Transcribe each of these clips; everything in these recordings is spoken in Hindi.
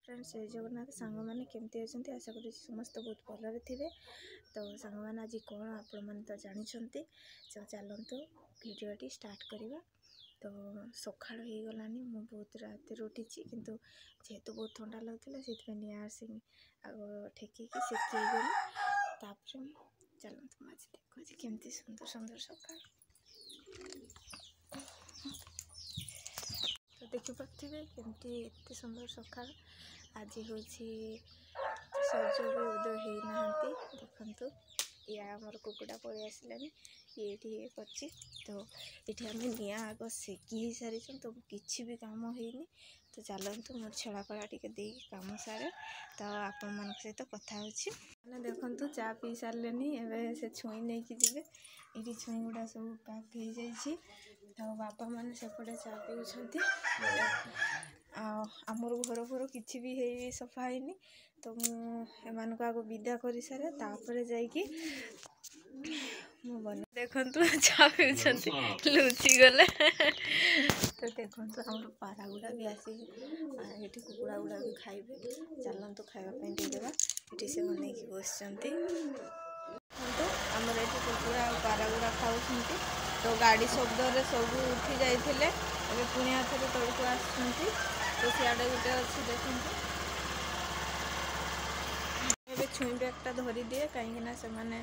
फ्रेंड्स जय जगन्नाथ सांग मैंने केमती अच्छे आशा करी समस्त बहुत भलरे थे। तो सांग मैंने आज कौन आपण मैंने तो जानते तो चलतु भिडटी स्टार्ट करवा। तो सका हो गलानी मु बहुत रात उठी किंतु जेहेतु बहुत ठंडा लगुला से निआ सिंह आग ठेकिकी सेकिगली तापर चलतु आज देखो केमती सुंदर सुंदर सका। तो देखिपे केमती एत सुंदर सका आज हूँ सूर्य भी उदय होना देखु या आमर कुकुड़ा पलि आसला ये कर। तो ये आम निआ आग सेकी हो सारी तो किसी भी कम होनी। तो चलतु मोर छेड़ा कला टी कम सारे तो आपण मान सहित कथा मैंने देखु चा पी सारे एवं से छुई नहीं कि जी ये छुई गुड़ा सब पैक हो जाइए। तो बापा मैंने सेपटे चा पीछे आमर घर घर किसी भी है सफा है। तो मुझे आग विदा कर सारे तापर जाकि बन देखु चा पीछे लुचि गले। तो देखु आम पारा गुड़ा भी आसी ये कुकुड़ा गुड़ा भी खाइबे चलतु खावाई देदेवा ये से मन बस आमर ये कुकुड़ा और पारा गुड़ा खाऊ। तो गाड़ी शब्द सब उठी जाते पुणी थे तौक आस तो सियाड़े गोटे अच्छी देखते ए छुई बैगटा धरी दिए कहीं से मैंने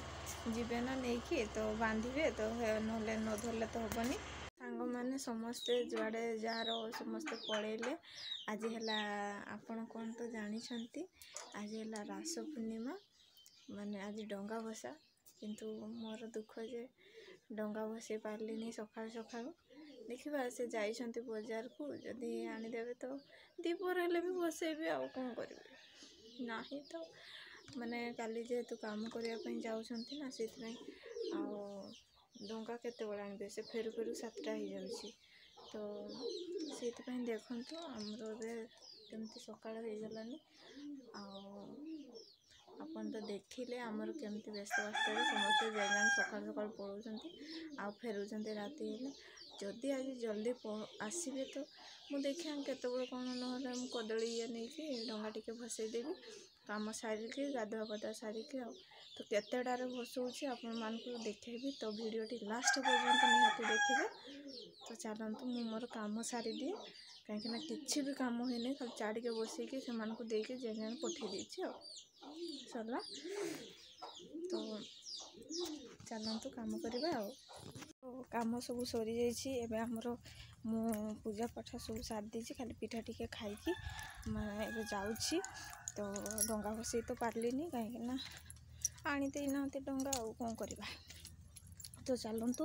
जीवे ना नहीं कि तो बांधे तो ना न धरले तो हेनी। सांग मैंने समस्ते जुआड़े जार समस्ते पलैले आज है आपण कौन तो जानते आज है रास पूर्णिमा माने आज डंगा भसा किंतु मोर दुख जे डंगा भसई पार्ली सका सका देखा से जाइंट बजार को जदि आनीदेवे तो दीपर हेल्ले भी बसैबी आउ कौन करेंगे ना तो माने काली जेहेतु काम करने जाऊँच ना से डंगा केते बड़ा आनबे से फेरु फेरु 7टा हो जाऊँगी। तो से देखु आमर केमती सका होगलानी आपन तो देखिले आमर केमती व्यस्त समस्त जगह सका सका पलाउं आ फेरुंट राति हेले जदि आज जल्दी आसबे तो मुझे देखिए केत कौन ना कदली ये नहीं कि डंगा टिके भसईदेवी काम सारिकी गाधुआ पाधुआ सारिकी तो केतेटार भसौची आपण मानक देखेबी। तो वीडियोटी लास्ट पर्यंत निहाती देखिए। तो चलतु मु मोर काम सारी दिए कहीं किसी भी काम होनी खाली चाड़ के बसैकी से देके जेन पठे देती सरला। तो चलतु काम करवा तो काम सब सरी जाइए आमर मु पूजा पाठ सब सारी देती खाली पिठा टिके खाइकी मैं जाऊँगी। तो डंगा भसई तो पार्लिनी कहीं आनीते ना डंगा आउ कौन करवा। तो चलतु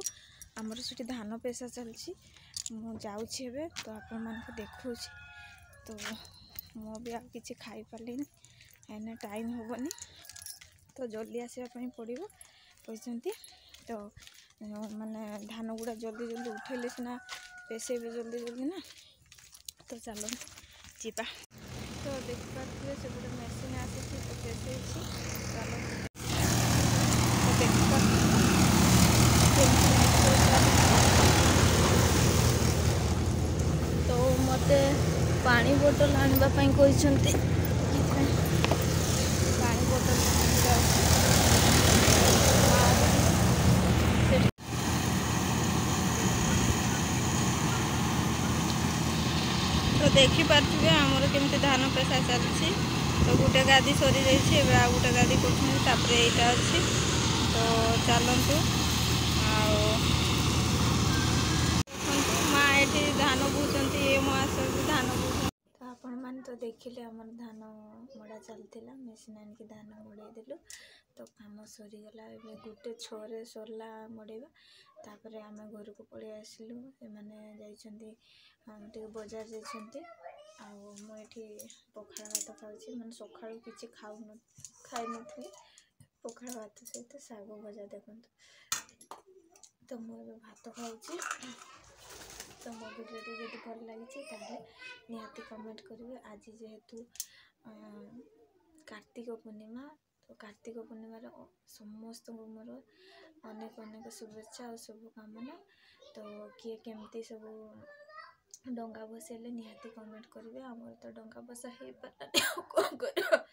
आमर से धान पेशा चलती मु जाऊँगी तो आपण मानक देखा। तो मु भी आउ कि खाई पार्ली कहीं टाइम हेनी तो जल्दी आसवाई पड़ो कहते। तो माने धान गुड़ा जल्दी जल्दी उठेले सीना पेशेबे जल्दी जल्दी ना। तो चलो जीवा। तो देखिए से गोटे मेसीन आसी तो पेशे चलो तो मते पानी बोतल आने कहते पानी बोतल तो देखिपे आमर केमती धान पेशा चलती। तो गोटे गादी सरी जाइए आ गोटे गादी कर यहाँ अच्छी। तो चलतु माँ ये धान बोचंती ये माँ सब धान बोच। तो आपण मैंने तो देखिले आमर धान मड़ा चलता मेसीन आनिक धान मड़े देलु। तो काम सरीगला ए गोटे 6 रे सरला मड़ेवा तापर आम घर को पलि आसलु से बजार जाइए। मुझे पखाड़ भात खाऊँ मैंने सका किसी खाई नी पखाड़ भात सहित शाग भजा देखु। तो मुझे भात खाऊँ। तो मो वीडियो जब भल लगी निहाती कमेंट करेंगे। आज जेहेतु कार्तिक पूर्णिमा तो कार्तिक पूर्णिमार समस्त मोर अनेक अनेक शुभेच्छा और शुभकामना। तो किए केमती सब डंगा भसेले निहाती कमेंट करेंगे। आमर तो डंगा भसा हो पारानी कौन कर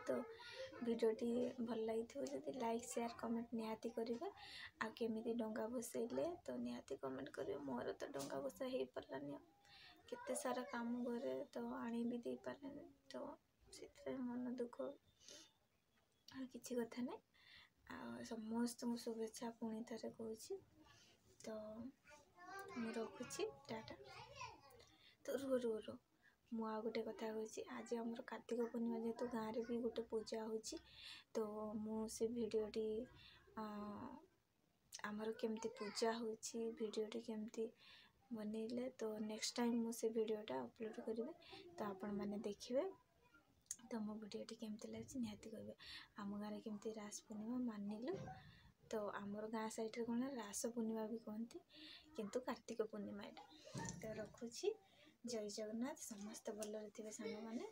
तो भिडियोटी भल लगी जदि लाइक शेयर कमेंट निहाती करेंगे। आ केमी डंगा भसेले तो निहाती कमेंट करेंगे। मोर तो डंगा भसा हो पारानी केते सारा काम घरे तो आनी भी दे पारे तो से मन दुख किसी कथा नहीं। समस्त शुभेच्छा पुणी थे कहूँ तो मु रखुची टाटा। तो रुह मु आ गोटे कथा कहूँ आज आमर कार्तिक पूर्णिमा जेहेतु गाँव में भी गोटे पूजा होची तो मु से भिडियोटी आमर केमती पूजा होची भिडियोटी केमती बनैले तो नेक्स्ट टाइम मु से भिडियोटा अपलोड करी तो आपण मैंने देखिए तो मो भिडियोटी केमती लगी निहाती कहे। आम गाँव केमती रास पूर्णिमा मानिलु तो आमर गाँ साइड कौन रास पूर्णिमा भी कहती किंतु कार्तिक पूर्णिमा यहाँ तो रखुची। जय जगन्नाथ समस्त भल थे सांग मैंने।